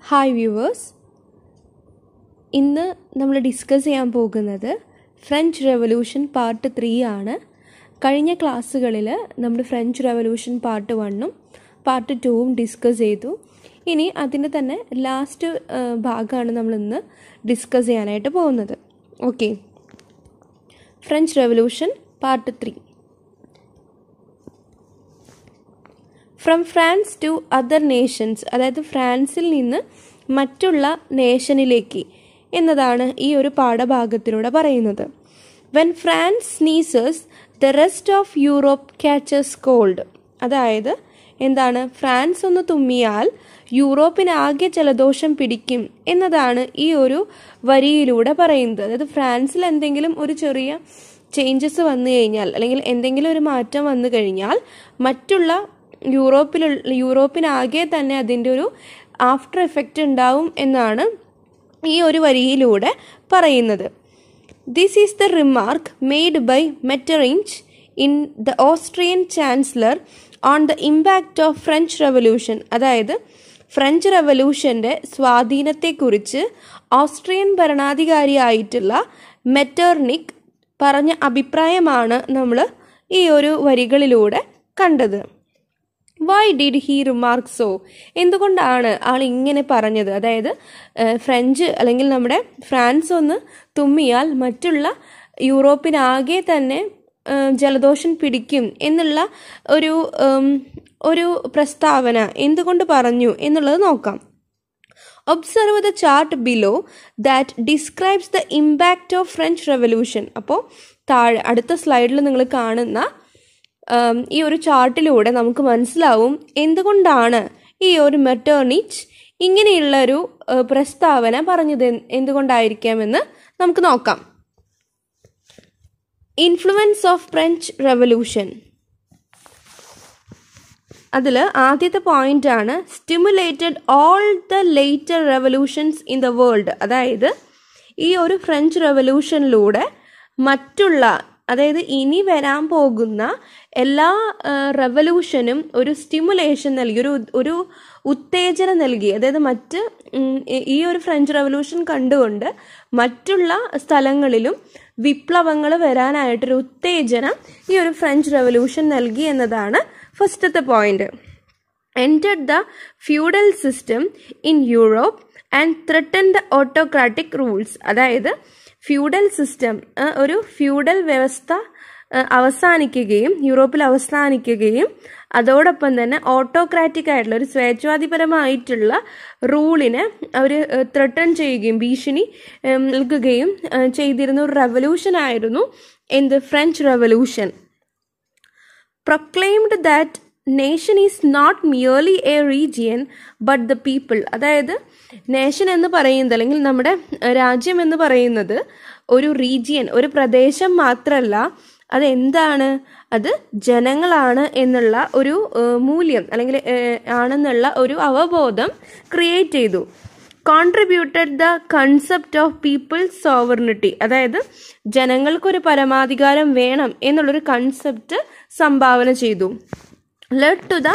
Hi viewers, ഇന്ന് നമ്മൾ discuss ചെയ്യാൻ പോകുന്നത് ഫ്രഞ്ച് റെവല്യൂഷൻ പാർട്ട് 3 ആണ്. കഴിഞ്ഞ ക്ലാസ്സുകളിൽ നമ്മൾ ഫ്രഞ്ച് റെവല്യൂഷൻ പാർട്ട് 1ഉം പാർട്ട് 2ഉം ഡിസ്കസ് ചെയ്തു. ഇനി അതിൻ്റെ തന്നെ ലാസ്റ്റ് ഭാഗമാണ് നമ്മളിന്ന് ഡിസ്കസ് ചെയ്യാനായിട്ട് പോകുന്നത്. Okay, French revolution part 3. From France to other nations, അതായത് ഫ്രാൻസിൽ നിന്ന് മറ്റുള്ള നേഷനിലേക്ക് എന്നതാണ് ഈ ഒരു പാഠഭാഗത്തിലൂടെ പറയുന്നത്. When France sneezes the rest of Europe catches cold, അതായത് എന്താണ്, ഫ്രാൻസ് ഒന്ന് തുമ്മിയാൽ യൂറോപ്പിനാകെ ജലദോഷം പിടിക്കും എന്നതാണ് ഈ ഒരു വരിയിലൂടെ പറയുന്നത്. അതായത് ഫ്രാൻസിൽ എന്തെങ്കിലും ഒരു ചെറിയ ചേഞ്ചസ് വന്നു കഴിഞ്ഞാൽ, അല്ലെങ്കിൽ എന്തെങ്കിലും ഒരു മാറ്റം വന്നു കഴിഞ്ഞാൽ മറ്റുള്ള യൂറോപ്പിനാകെ തന്നെ അതിൻ്റെ ഒരു ആഫ്റ്റർ എഫക്റ്റ് ഉണ്ടാവും എന്നാണ് ഈ ഒരു വരിയിലൂടെ പറയുന്നത്. This is the remark made by Metternich in the Austrian chancellor on the impact of French revolution, അതായത് ഫ്രഞ്ച് റെവല്യൂഷൻ്റെ സ്വാധീനത്തെക്കുറിച്ച് ഓസ്ട്രിയൻ ഭരണാധികാരിയായിട്ടുള്ള മെറ്റർനിക് പറഞ്ഞ അഭിപ്രായമാണ് നമ്മൾ ഈ ഒരു വരികളിലൂടെ കണ്ടത്. Why did he remark so, എന്തുകൊണ്ടാണ് ആൾ ഇങ്ങനെ പറഞ്ഞത്? അതായത് ഫ്രഞ്ച് അല്ലെങ്കിൽ നമ്മുടെ ഫ്രാൻസ് ഒന്ന് തുമ്മിയാൽ മറ്റുള്ള യൂറോപ്പിനാകെ തന്നെ ജലദോഷം പിടിക്കും എന്നുള്ള ഒരു പ്രസ്താവന എന്തുകൊണ്ട് പറഞ്ഞു എന്നുള്ളത് നോക്കാം. Observe the chart below that describes the impact of French revolution. അപ്പോൾ താഴെ അടുത്ത സ്ലൈഡിൽ നിങ്ങൾ കാണുന്ന ഈ ഒരു ചാർട്ടിലൂടെ നമുക്ക് മനസ്സിലാവും എന്തുകൊണ്ടാണ് ഈ ഒരു മെറ്റർനിച്ച് ഇങ്ങനെയുള്ളൊരു പ്രസ്താവന പറഞ്ഞത് എന്തുകൊണ്ടായിരിക്കാമെന്ന് നമുക്ക് നോക്കാം. ഇൻഫ്ലുവൻസ് ഓഫ് ഫ്രഞ്ച് റെവല്യൂഷൻ, അതിൽ ആദ്യത്തെ പോയിന്റ് ആണ് stimulated all the later revolutions in the world. അതായത് ഈ ഒരു ഫ്രഞ്ച് റെവല്യൂഷനിലൂടെ മറ്റുള്ള, അതായത് ഇനി വരാൻ പോകുന്ന എല്ലാ റെവല്യൂഷനും ഒരു സ്റ്റിമുലേഷൻ നൽകി, ഒരു ഉത്തേജനം നൽകി. അതായത് ഈ ഒരു ഫ്രഞ്ച് റെവല്യൂഷൻ കണ്ടുകൊണ്ട് മറ്റുള്ള സ്ഥലങ്ങളിലും വിപ്ലവങ്ങൾ വരാനായിട്ടൊരു ഉത്തേജനം ഈ ഒരു ഫ്രഞ്ച് റെവല്യൂഷൻ നൽകി എന്നതാണ് ഫസ്റ്റത്തെ point. entered the feudal system in Europe and threatened the autocratic rules. അതായത് ഫ്യൂഡൽ സിസ്റ്റം, ഒരു ഫ്യൂഡൽ വ്യവസ്ഥ യൂറോപ്പിൽ അവസാനിക്കുകയും അതോടൊപ്പം തന്നെ ഓട്ടോക്രാറ്റിക് ആയിട്ടുള്ള ഒരു സ്വേച്ഛാധിപരമായിട്ടുള്ള റൂളിനെ അവർ ത്രെട്ടൺ ചെയ്യുകയും ഭീഷണി നൽകുകയും ചെയ്തിരുന്ന ഒരു റെവല്യൂഷൻ ആയിരുന്നു എന്ത്, French revolution. Proclaimed that nation is not merely a region but the people. അതായത് നേഷൻ എന്ന് പറയുന്നത്, അല്ലെങ്കിൽ നമ്മുടെ രാജ്യം എന്ന് പറയുന്നത് ഒരു റീജിയൻ, ഒരു പ്രദേശം മാത്രമല്ല, അതെന്താണ്, അത് ജനങ്ങളാണ് എന്നുള്ള ഒരു മൂല്യം അല്ലെങ്കിൽ ആണെന്നുള്ള ഒരു അവബോധം ക്രിയേറ്റ് ചെയ്തു. Contributed the concept of people's sovereignty, അതായത് ജനങ്ങൾക്കൊരു പരമാധികാരം വേണം എന്നുള്ളൊരു കൺസെപ്റ്റ് സംഭാവന ചെയ്തു. led to the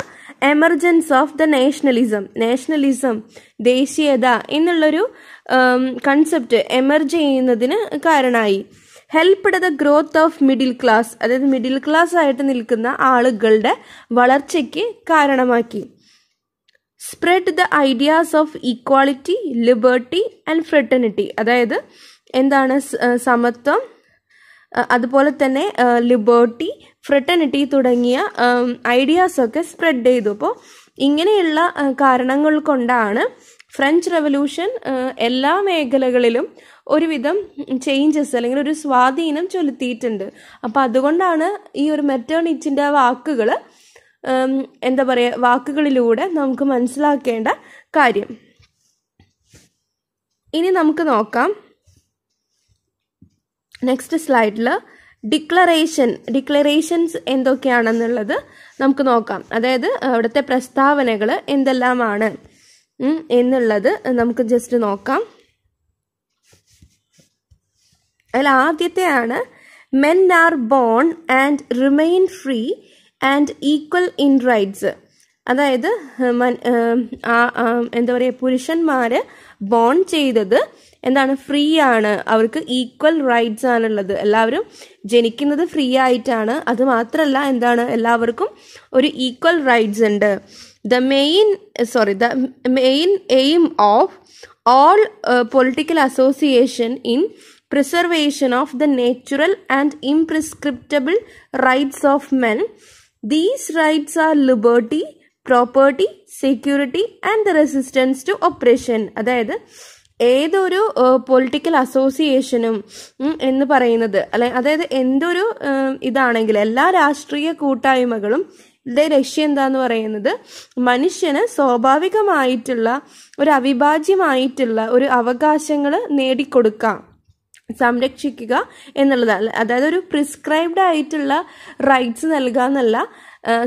emergence of the nationalism, ദേശീയത എന്നുള്ളൊരു കൺസെപ്റ്റ് എമർജ് ചെയ്യുന്നതിന് കാരണമായി. Helped the growth of middle class, അതായത് മിഡിൽ ക്ലാസ് ആയിട്ട് നിൽക്കുന്ന ആളുകളുടെ വളർച്ചയ്ക്ക് കാരണമാക്കി. Spread the ideas of equality, liberty and fraternity, അതായത് എന്താണ്, സമത്വം, അതുപോലെ തന്നെ ലിബർട്ടി, ഫ്രെറ്റർണിറ്റി തുടങ്ങിയ ഐഡിയാസൊക്കെ സ്പ്രെഡ് ചെയ്തു. അപ്പോൾ ഇങ്ങനെയുള്ള കാരണങ്ങൾ കൊണ്ടാണ് ഫ്രഞ്ച് റെവല്യൂഷൻ എല്ലാ മേഖലകളിലും ഒരുവിധം ചേഞ്ചസ് അല്ലെങ്കിൽ ഒരു സ്വാധീനം ചെലുത്തിയിട്ടുണ്ട്. അപ്പോൾ അതുകൊണ്ടാണ് ഈ ഒരു മെറ്റർനിച്ചിൻ്റെ വാക്കുകൾ വാക്കുകളിലൂടെ നമുക്ക് മനസ്സിലാക്കേണ്ട കാര്യം. ഇനി നമുക്ക് നോക്കാം നെക്സ്റ്റ് സ്ലൈഡിൽ ഡിക്ലറേഷൻസ് എന്തൊക്കെയാണെന്നുള്ളത് നമുക്ക് നോക്കാം. അതായത് അവിടുത്തെ പ്രസ്താവനകൾ എന്തെല്ലാമാണ് എന്നുള്ളത് നമുക്ക് ജസ്റ്റ് നോക്കാം. അതിൽ ആദ്യത്തെയാണ് men are born and remain free and equal in rights. അതായത് എന്താ പറയുക, പുരുഷന്മാർ ബോൺ ചെയ്തത് എന്താണ്, ഫ്രീ ആണ്, അവർക്ക് ഈക്വൽ റൈറ്റ്സ് ആണുള്ളത്, എല്ലാവരും ജനിക്കുന്നത് ഫ്രീ ആയിട്ടാണ്. അത് മാത്രമല്ല എന്താണ്, എല്ലാവർക്കും ഒരു ഈക്വൽ റൈറ്റ്സ് ഉണ്ട്. The main aim of all political association in preservation of the natural and imprescriptible rights of men. These rights are liberty, property, security and the resistance to oppression. അതായത് ഏതൊരു political അസോസിയേഷനും എന്ന് പറയുന്നത് അതായത് എന്തൊരു ഇതാണെങ്കിൽ എല്ലാ രാഷ്ട്രീയ കൂട്ടായ്മകളും യുടെ ലക്ഷ്യം എന്താന്ന് പറയുന്നത് മനുഷ്യന് സ്വാഭാവികമായിട്ടുള്ള ഒരു അവിഭാജ്യമായിട്ടുള്ള ഒരു അവകാശങ്ങൾ നേടിക്കൊടുക്കുക, സംരക്ഷിക്കുക എന്നുള്ളതാണ്. അതായത് ഒരു പ്രിസ്ക്രൈബ്ഡ് ആയിട്ടുള്ള റൈറ്റ്സ് നൽകുക എന്നല്ല,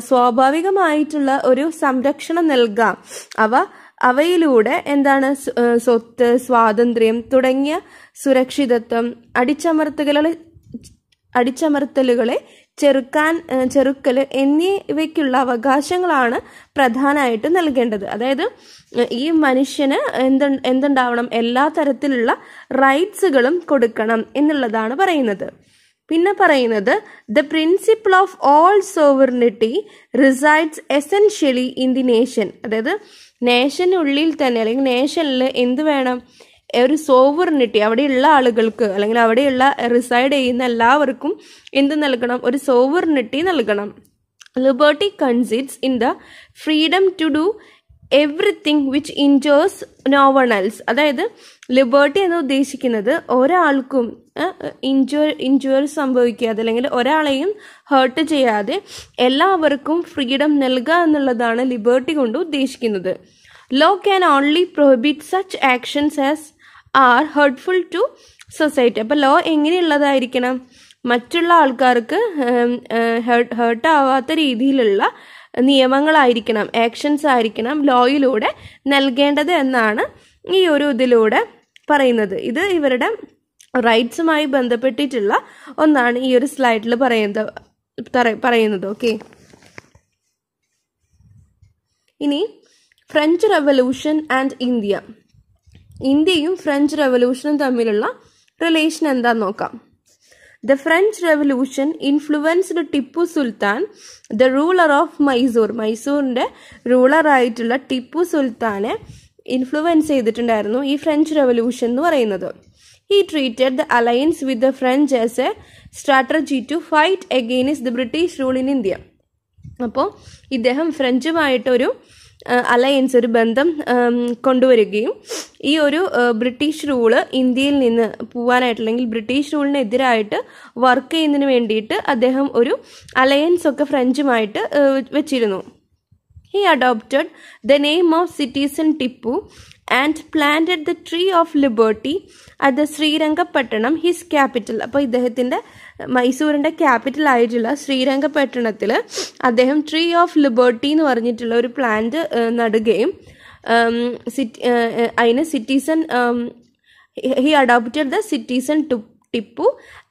സ്വാഭാവികമായിട്ടുള്ള ഒരു സംരക്ഷണം നൽകുക. അവയിലൂടെ എന്താണ്, സ്വത്ത്, സ്വാതന്ത്ര്യം തുടങ്ങിയ സുരക്ഷിതത്വം, അടിച്ചമർത്തലുകളെ ചെറുക്കൽ എന്നിവയ്ക്കുള്ള അവകാശങ്ങളാണ് പ്രധാനമായിട്ട് നൽകേണ്ടത്. അതായത് ഈ മനുഷ്യന് എന്തുണ്ടാവണം, എല്ലാ തരത്തിലുള്ള റൈറ്റ്സുകളും കൊടുക്കണം എന്നുള്ളതാണ് പറയുന്നത്. പിന്നെ പറയുന്നത് the principle of all sovereignty resides essentially in the nation. അതായത് നേഷനുള്ളിൽ തന്നെ അല്ലെങ്കിൽ നേഷനിൽ എന്ത് വേണം, ഒരു സോവറിനിറ്റി, അവിടെയുള്ള ആളുകൾക്ക് അല്ലെങ്കിൽ അവിടെയുള്ള റിസൈഡ് ചെയ്യുന്ന എല്ലാവർക്കും എന്ത് നൽകണം, ഒരു സോവറിനിറ്റി നൽകണം. Liberty consists in the freedom to do everything which injures no one else. അതായത് ലിബർട്ടി എന്ന് ഉദ്ദേശിക്കുന്നത് ഒരാൾക്കും ഇൻജുർ സംഭവിക്കാതെ അല്ലെങ്കിൽ ഒരാളെയും ഹേർട്ട് ചെയ്യാതെ എല്ലാവർക്കും ഫ്രീഡം നൽകുക എന്നുള്ളതാണ് ലിബർട്ടി കൊണ്ട് ഉദ്ദേശിക്കുന്നത്. Law can only prohibit such actions as are hurtful to society. അപ്പോൾ ലോ എങ്ങനെയുള്ളതായിരിക്കണം, മറ്റുള്ള ആൾക്കാർക്ക് ഹേർട്ട് ആവാത്ത രീതിയിലുള്ള നിയമങ്ങളായിരിക്കണം, ആക്ഷൻസ് ആയിരിക്കണം ലോയിലൂടെ നൽകേണ്ടത് എന്നാണ് ഈ ഒരു ഇതിലൂടെ പറയുന്നത്. ഇത് ഇവരുടെ റൈറ്റ്സുമായി ബന്ധപ്പെട്ടിട്ടുള്ള ഒന്നാണ് ഈ ഒരു സ്ലൈഡിൽ പറയുന്നത്. ഓക്കെ, ഇനി ഫ്രഞ്ച് റെവല്യൂഷൻ ആൻഡ് ഇന്ത്യയും ഫ്രഞ്ച് റെവല്യൂഷനും തമ്മിലുള്ള റിലേഷൻ എന്താന്ന് നോക്കാം. The French Revolution influenced Tippu Sultan, the ruler of Mysore. മൈസൂറിന്റെ റൂളർ ആയിട്ടുള്ള ടിപ്പു സുൽത്താനെ ഇൻഫ്ലുവൻസ് ചെയ്തിട്ടുണ്ടായിരുന്നു ഈ ഫ്രഞ്ച് റെവല്യൂഷൻ എന്ന് പറയുന്നത്. He treated the alliance with the French as a strategy to fight against the British rule in India. അപ്പോൾ ഇദ്ദേഹം ഫ്രഞ്ചുമായിട്ടൊരു alliance, ഒരു ബന്ധം കൊണ്ടുവരികയും ഈ ഒരു ബ്രിട്ടീഷ് റൂള് ഇന്ത്യയിൽ നിന്ന് പോവാനായിട്ട് അല്ലെങ്കിൽ ബ്രിട്ടീഷ് റൂളിനെതിരായിട്ട് വർക്ക് ചെയ്യുന്നതിന് വേണ്ടിയിട്ട് അദ്ദേഹം ഒരു അലയൻസ് ഒക്കെ ഫ്രഞ്ചുമായിട്ട് വെച്ചിരുന്നു. He adopted the name of citizen Tippu and planted the tree of liberty at the Srirangapatna, his capital. അപ്പോൾ ഇദ്ദേഹത്തിൻ്റെ മൈസൂരിൻ്റെ ക്യാപിറ്റൽ ആയിട്ടുള്ള ശ്രീരംഗപട്ടണത്തിൽ അദ്ദേഹം ട്രീ ഓഫ് ലിബർട്ടി എന്ന് പറഞ്ഞിട്ടുള്ള ഒരു പ്ലാന്റ് നടുകയും അതിന് citizen he adopted the citizen Tippu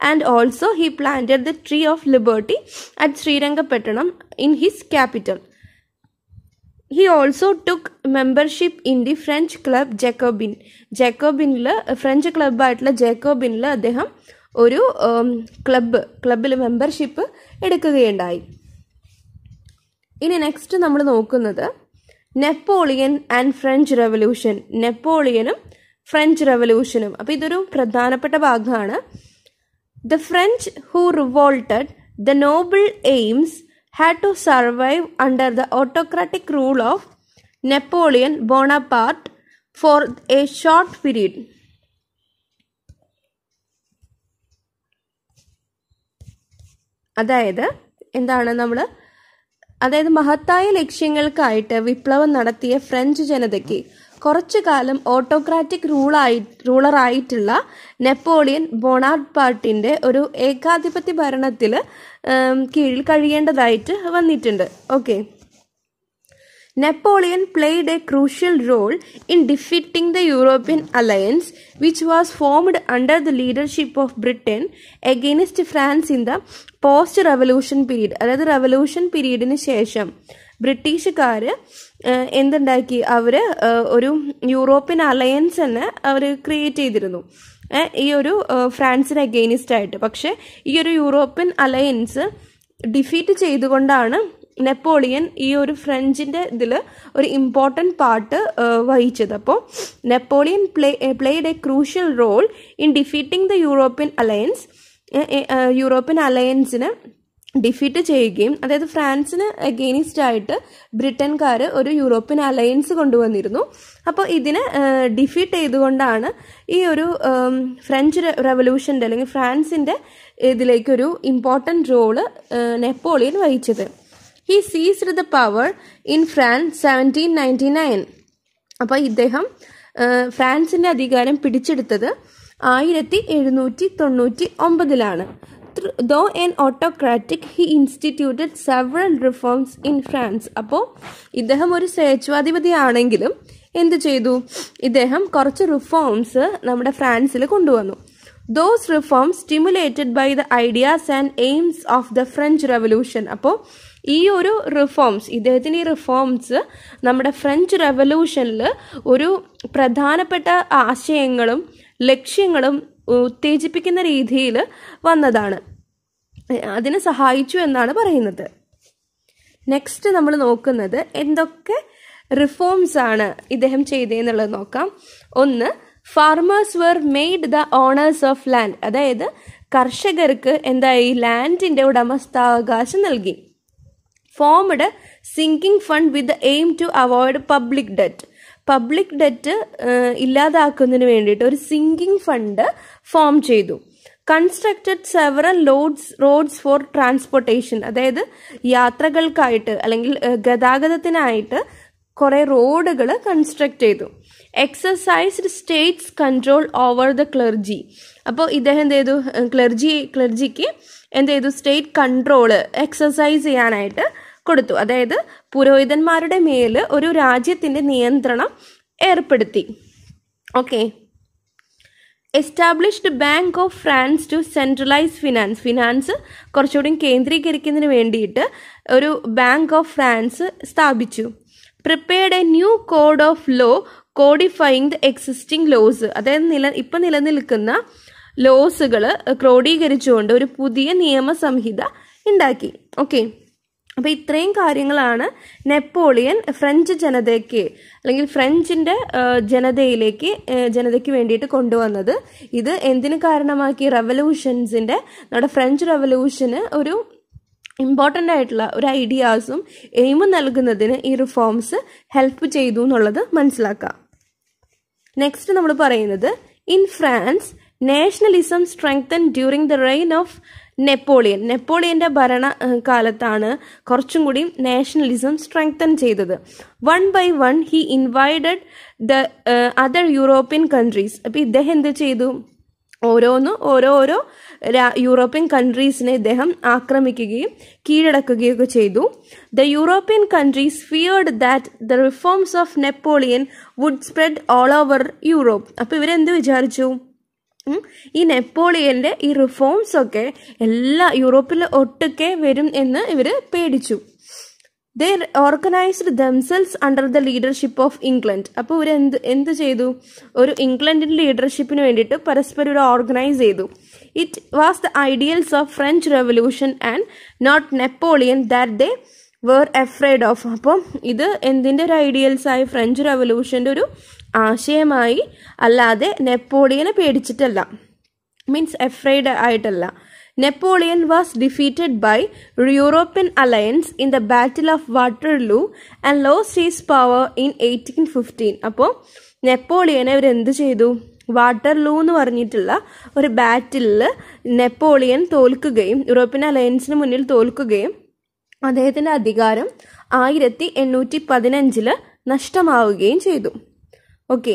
and also he planted the tree of liberty at Srirangapatna in his capital. He also took membership in the French club Jacobin. ജാക്കോബിനിൽ French ക്ലബ്ബായിട്ടുള്ള ജാക്കോബിനിൽ അദ്ദേഹം ഒരു ക്ലബിൽ മെമ്പർഷിപ്പ് എടുക്കുകയുണ്ടായി. ഇനി നെക്സ്റ്റ് നമ്മൾ നോക്കുന്നത് നെപ്പോളിയൻ ആൻഡ് ഫ്രഞ്ച് റെവല്യൂഷൻ. നെപ്പോളിയനും ഫ്രഞ്ച് റെവല്യൂഷനും. അപ്പോൾ ഇതൊരു പ്രധാനപ്പെട്ട ഭാഗമാണ്. The French who revolted the noble aims had to survive under the autocratic rule of Napoleon Bonaparte for a short period. അതായത് മഹത്തായ ലക്ഷ്യങ്ങൾക്കായിട്ട് വിപ്ലവം നടത്തിയ ഫ്രഞ്ച് ജനതയ്ക്ക് കുറച്ചു കാലം ഓട്ടോക്രാറ്റിക് റൂളറായിട്ടുള്ള നെപ്പോളിയൻ ബോണാപാർട്ടിൻ്റെ ഒരു ഏകാധിപത്യ ഭരണത്തിൽ കീഴിൽ കഴിയേണ്ടതായിട്ട് വന്നിട്ടുണ്ട്. Okay, Napoleon played a crucial role in defeating the European alliance which was formed under the leadership of Britain against France in the post-revolution period. അതായത് റെവല്യൂഷൻ പീരീഡിന് ശേഷം ബ്രിട്ടീഷുകാർ എന്തുണ്ടാക്കി, അവർ ഒരു യൂറോപ്യൻ അലയൻസ് തന്നെ അവർ ക്രിയേറ്റ് ചെയ്തിരുന്നു ഈ ഒരു ഫ്രാൻസിന് അഗെയിനിസ്റ്റ് ആയിട്ട്. പക്ഷെ ഈ ഒരു യൂറോപ്യൻ അലയൻസ് ഡിഫീറ്റ് ചെയ്തുകൊണ്ടാണ് നെപ്പോളിയൻ ഈ ഒരു ഫ്രഞ്ചിൻ്റെ ഇതിൽ ഒരു ഇമ്പോർട്ടൻറ്റ് പാർട്ട് വഹിച്ചത്. അപ്പോൾ Napoleon played a crucial role in defeating the European alliance. European അലയൻസിനെ ഡിഫീറ്റ് ചെയ്യുകയും, അതായത് ഫ്രാൻസിന് അഗെയിനിസ്റ്റ് ആയിട്ട് ബ്രിട്ടൻകാർ ഒരു യൂറോപ്യൻ അലയൻസ് കൊണ്ടുവന്നിരുന്നു. അപ്പോൾ ഇതിനെ ഡിഫീറ്റ് ചെയ്തുകൊണ്ടാണ് ഈ ഒരു ഫ്രഞ്ച് റെവല്യൂഷൻ്റെ അല്ലെങ്കിൽ ഫ്രാൻസിൻ്റെ ഇതിലേക്കൊരു ഇമ്പോർട്ടൻറ്റ് റോള് നെപ്പോളിയൻ വഹിച്ചത്. He ceased the power in France 1799. അപ്പോൾ ഇദ്ദേഹം ഫ്രാൻസിൻ്റെ അധികാരം പിടിച്ചെടുത്തത് 1799. Though an autocratic, he instituted several reforms in France. അപ്പോൾ ഇദ്ദേഹം ഒരു സ്വേച്ഛാധിപതിയാണെങ്കിലും എന്ത് ചെയ്തു, ഇദ്ദേഹം കുറച്ച് റിഫോംസ് നമ്മുടെ ഫ്രാൻസിൽ കൊണ്ടുവന്നു. Those reforms stimulated by the ideas and aims of the French Revolution. അപ്പോൾ ഈ ഒരു റിഫോംസ്, ഇദ്ദേഹത്തിന് ഈ റിഫോംസ് നമ്മുടെ ഫ്രഞ്ച് റെവല്യൂഷനിൽ ഒരു പ്രധാനപ്പെട്ട ആശയങ്ങളും ലക്ഷ്യങ്ങളും ഉത്തേജിപ്പിക്കുന്ന രീതിയിൽ വന്നതാണ്, അതിനെ സഹായിച്ചു എന്നാണ് പറയുന്നത്. നെക്സ്റ്റ് നമ്മൾ നോക്കുന്നത് എന്തൊക്കെ റിഫോംസ് ആണ് ഇദ്ദേഹം ചെയ്തതെന്നുള്ളത് നോക്കാം. ഒന്ന്, farmers were made the owners of land. അതായത് കർഷകർക്ക് എന്തായി, ലാൻഡിൻ്റെ ഉടമസ്ഥാവകാശം നൽകി. Formed sinking fund with the aim to avoid public debt. Public debt ഇല്ലാതാക്കുന്നതിന് വേണ്ടിയിട്ട് ഒരു സിങ്കിങ് ഫണ്ട് ഫോം ചെയ്തു. Constructed several roads for transportation. അതായത് യാത്രകൾക്കായിട്ട് അല്ലെങ്കിൽ ഗതാഗതത്തിനായിട്ട് കുറേ റോഡുകൾ കൺസ്ട്രക്ട് ചെയ്തു. Exercised states control over the clergy. അപ്പോൾ ഇദ്ദേഹം എന്ത് ചെയ്തു, ക്ലർജിക്ക് എന്ത് ചെയ്തു, സ്റ്റേറ്റ് കൺട്രോള് എക്സസൈസ് ചെയ്യാനായിട്ട് കൊടുത്തു. അതായത് പുരോഹിതന്മാരുടെ മേൽ ഒരു രാജ്യത്തിൻ്റെ നിയന്ത്രണം ഏർപ്പെടുത്തി. Okay. Established bank of France to centralise finance കുറച്ചുകൂടി കേന്ദ്രീകരിക്കുന്നതിന് വേണ്ടിയിട്ട് ഒരു ബാങ്ക് ഓഫ് ഫ്രാൻസ് സ്ഥാപിച്ചു. Prepared a new code of law codifying the existing laws. അതായത് ഇപ്പം നിലനിൽക്കുന്ന ലോസുകൾ ക്രോഡീകരിച്ചുകൊണ്ട് ഒരു പുതിയ നിയമസംഹിത ഉണ്ടാക്കി. ഓക്കെ. അപ്പോൾ ഇത്രയും കാര്യങ്ങളാണ് നെപ്പോളിയൻ ഫ്രഞ്ച് ജനതയ്ക്ക് അല്ലെങ്കിൽ ഫ്രഞ്ചിൻ്റെ ജനതയ്ക്ക് വേണ്ടിയിട്ട് കൊണ്ടുവന്നത്. ഇത് എന്തിനു കാരണമാക്കി, റെവല്യൂഷൻസിൻ്റെ, നമ്മുടെ ഫ്രഞ്ച് റെവല്യൂഷന് ഒരു ഇമ്പോർട്ടൻ്റ് ആയിട്ടുള്ള ഒരു ഐഡിയാസും എയിമും നൽകുന്നതിന് ഈ റിഫോംസ് ഹെൽപ്പ് ചെയ്തു എന്നുള്ളത് മനസ്സിലാക്കാം. നെക്സ്റ്റ് നമ്മൾ പറയുന്നത്, in France nationalism strengthen during the reign of നെപ്പോളിയൻ്റെ ഭരണകാലത്താണ് കുറച്ചും കൂടി നാഷണലിസം സ്ട്രെങ്തൻ ചെയ്തത്. One by one he invited the other European countries. അപ്പോൾ ഇദ്ദേഹം എന്ത് ചെയ്തു, ഓരോ യൂറോപ്യൻ കൺട്രീസിനെ ഇദ്ദേഹം ആക്രമിക്കുകയും കീഴടക്കുകയും ഒക്കെ ചെയ്തു. The European countries feared that the reforms of Napoleon would spread all over Europe. അപ്പോൾ ഇവരെന്ത് വിചാരിച്ചു, ഈ നെപ്പോളിയൻ്റെ ഈ റിഫോംസ് ഒക്കെ എല്ലാ യൂറോപ്പിൽ ഒട്ടൊക്കെ വരും എന്ന് ഇവർ പേടിച്ചു. They organised themselves under the leadership of England. അപ്പോൾ ഇവർ എന്ത് ചെയ്തു, ഒരു ഇംഗ്ലണ്ടിൻ്റെ ലീഡർഷിപ്പിന് വേണ്ടിയിട്ട് പരസ്പരം ഒരു ഓർഗനൈസ് ചെയ്തു. It was the ideals of French revolution and not Napoleon that they were afraid of. അപ്പം ഇത് എന്തിൻ്റെ ഒരു ഐഡിയൽസായി, ഫ്രഞ്ച് റെവല്യൂഷൻ്റെ ഒരു ആശയമായി, അല്ലാതെ നെപ്പോളിയനെ പേടിച്ചിട്ടല്ല, മീൻസ് എഫ്രൈഡ് ആയിട്ടല്ല. Napoleon was defeated by European alliance in the battle of Waterloo and lost his power in 1815. അപ്പോൾ നെപ്പോളിയനെ ഇവരെന്ത് ചെയ്തു, വാട്ടർലൂ എന്ന് പറഞ്ഞിട്ടുള്ള ഒരു ബാറ്റിലിൽ നെപ്പോളിയൻ തോൽക്കുകയും യൂറോപ്യൻ അലയൻസിന് മുന്നിൽ തോൽക്കുകയും അദ്ദേഹത്തിൻ്റെ അധികാരം 1815 നഷ്ടമാവുകയും ചെയ്തു. ഓക്കെ.